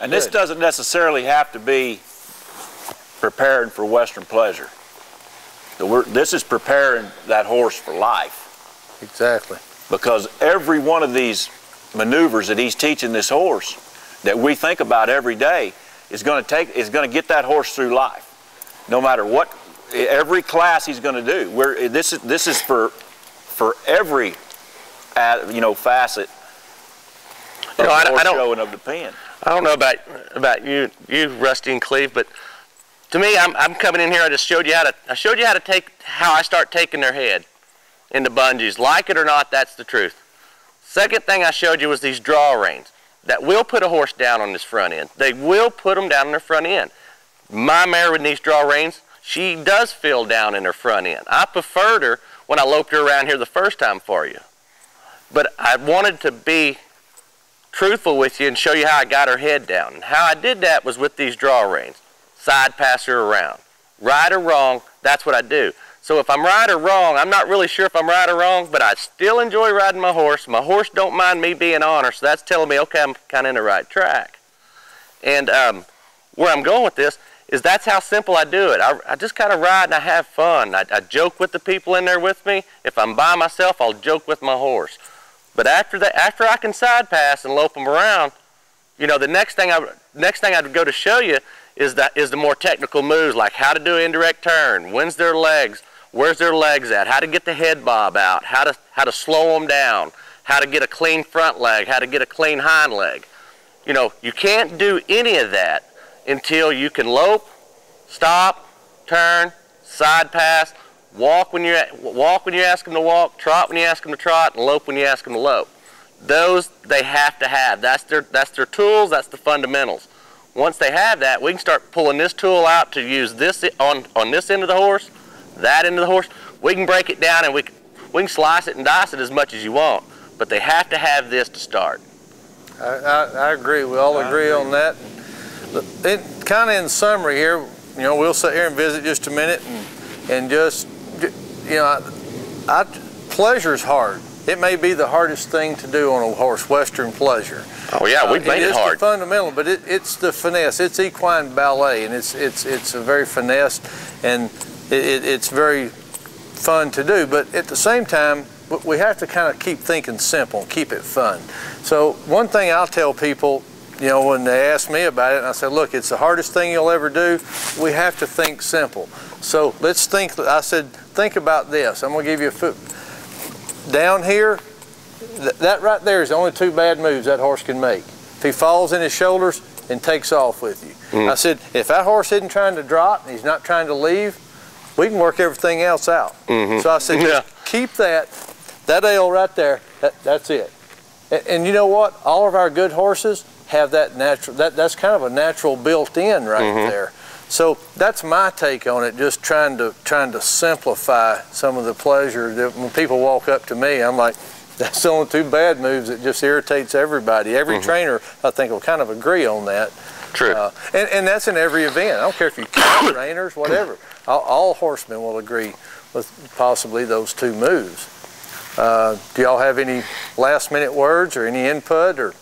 And this doesn't necessarily have to be preparing for Western Pleasure. This is preparing that horse for life. Exactly. Because every one of these maneuvers that he's teaching this horse that we think about every day is going to get that horse through life. No matter what, every class he's going to do. This is for every facet of the horse show and of the pen. I don't know about you, Rusty and Cleve, but to me, I'm coming in here. I showed you how I start taking their head into bungees. Like it or not, that's the truth. Second thing I showed you was these draw reins that will put a horse down on this front end. They will put them down on their front end. My mare with these draw reins, she does feel down in her front end. I preferred her when I loped her around here the first time for you. But I wanted to be truthful with you and show you how I got her head down. And how I did that was with these draw reins. Side pass her around. Right or wrong, that's what I do. So if I'm right or wrong, I'm not really sure if I'm right or wrong, but I still enjoy riding my horse. My horse don't mind me being on her, so that's telling me, okay, I'm kind of in the right track. And where I'm going with this is that's how simple I do it. I just kind of ride and I have fun. I joke with the people in there with me. If I'm by myself, I'll joke with my horse. But after I can side pass and lope them around, the next thing I'd go to show you is the more technical moves, like how to do an indirect turn, when's their legs, where's their legs at, how to get the head bob out, how to slow them down, how to get a clean front leg, how to get a clean hind leg. You can't do any of that until you can lope, stop, turn, side pass, walk when you ask them to walk, trot when you ask them to trot, and lope when you ask them to lope. Those they have to have. That's their tools. That's the fundamentals. Once they have that, we can start pulling this tool out to use this on this end of the horse, that end of the horse. We can break it down and we can slice it and dice it as much as you want. But they have to have this to start. I agree. We all agree on that. Kind of in summary here, we'll sit here and visit just a minute and just, pleasure's hard. It may be the hardest thing to do on a horse, Western Pleasure. Oh yeah, we've made it hard. It's the fundamental, but it's the finesse. It's equine ballet, and it's a very finessed, and it's very fun to do. But at the same time, we have to kind of keep thinking simple, keep it fun. So one thing I'll tell people, when they ask me about it, and I say, look, it's the hardest thing you'll ever do. We have to think simple. So let's think. I said, think about this. I'm going to give you a foot. Down here, that right there is the only two bad moves that horse can make. If he falls in his shoulders and takes off with you. I said, if that horse isn't trying to drop and he's not trying to leave, we can work everything else out. So I said, just keep that L right there. That's it. And you know what? All of our good horses have that natural. That's kind of a natural built-in right there. So that's my take on it, just trying to simplify some of the pleasure that when people walk up to me, I'm like, that's the only two bad moves that just irritates everybody. Every trainer, I think, will kind of agree on that. True. And that's in every event. I don't care if you catch trainers, whatever. All horsemen will agree with possibly those two moves. Do y'all have any last-minute words or any input or?